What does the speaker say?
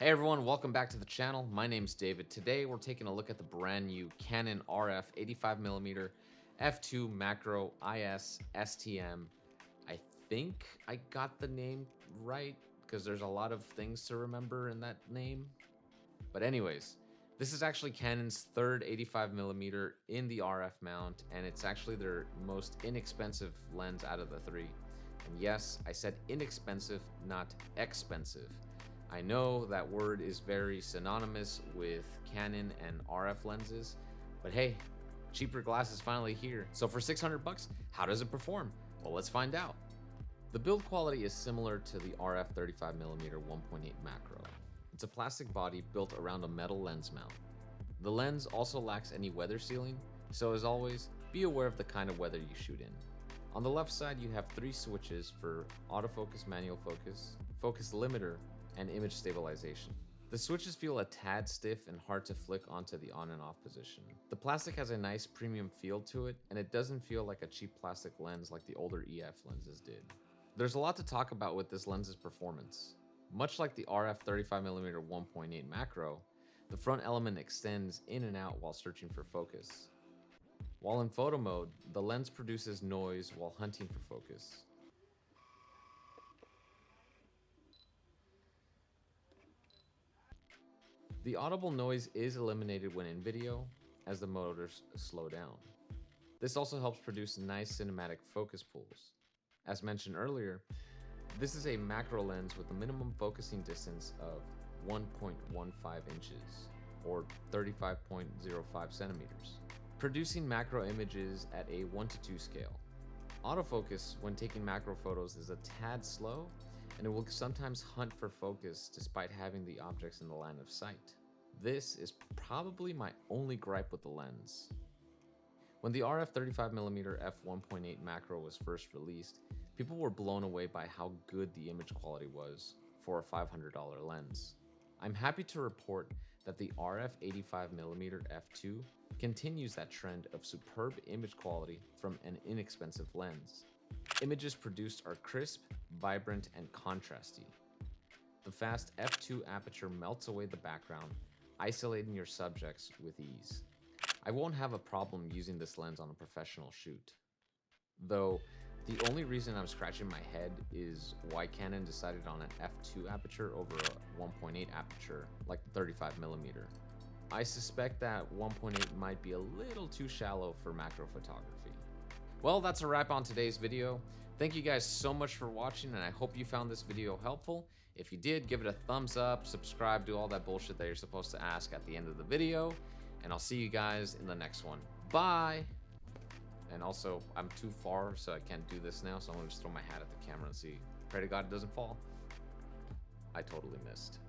Hey everyone, welcome back to the channel. My name's David. Today we're taking a look at the brand new Canon RF 85mm f2 macro IS STM. I think I got the name right because there's a lot of things to remember in that name. But anyways, this is actually Canon's third 85mm in the RF mount, and it's actually their most inexpensive lens out of the three. And yes, I said inexpensive, not expensive. I know that word is very synonymous with Canon and RF lenses, but hey, cheaper glass is finally here. So for 600 bucks, how does it perform? Well, let's find out. The build quality is similar to the RF 35mm 1.8 macro. It's a plastic body built around a metal lens mount. The lens also lacks any weather sealing, so as always, be aware of the kind of weather you shoot in. On the left side, you have 3 switches for autofocus, manual focus, focus limiter, and image stabilization. The switches feel a tad stiff and hard to flick onto the on and off position. The plastic has a nice premium feel to it, and it doesn't feel like a cheap plastic lens like the older EF lenses did. There's a lot to talk about with this lens's performance. Much like the RF 35mm 1.8 macro, the front element extends in and out while searching for focus. While in photo mode, the lens produces noise while hunting for focus. The audible noise is eliminated when in video, as the motors slow down. This also helps produce nice cinematic focus pulls. As mentioned earlier, this is a macro lens with a minimum focusing distance of 1.15 inches, or 35.05 centimeters, producing macro images at a 1:2 scale. Autofocus when taking macro photos is a tad slow, and it will sometimes hunt for focus despite having the objects in the line of sight. This is probably my only gripe with the lens. When the RF 35mm f1.8 macro was first released, people were blown away by how good the image quality was for a $500 lens. I'm happy to report that the RF 85mm f2 continues that trend of superb image quality from an inexpensive lens. Images produced are crisp, vibrant, and contrasty. The fast f2 aperture melts away the background, isolating your subjects with ease. I won't have a problem using this lens on a professional shoot. Though, the only reason I'm scratching my head is why Canon decided on an f2 aperture over a 1.8 aperture like the 35mm. I suspect that 1.8 might be a little too shallow for macro photography. Well, that's a wrap on today's video. Thank you guys so much for watching, and I hope you found this video helpful. If you did, give it a thumbs up, subscribe, do all that bullshit that you're supposed to ask at the end of the video, and I'll see you guys in the next one. Bye! And also, I'm too far, so I can't do this now, so I'm gonna just throw my hat at the camera and see. Pray to God it doesn't fall. I totally missed.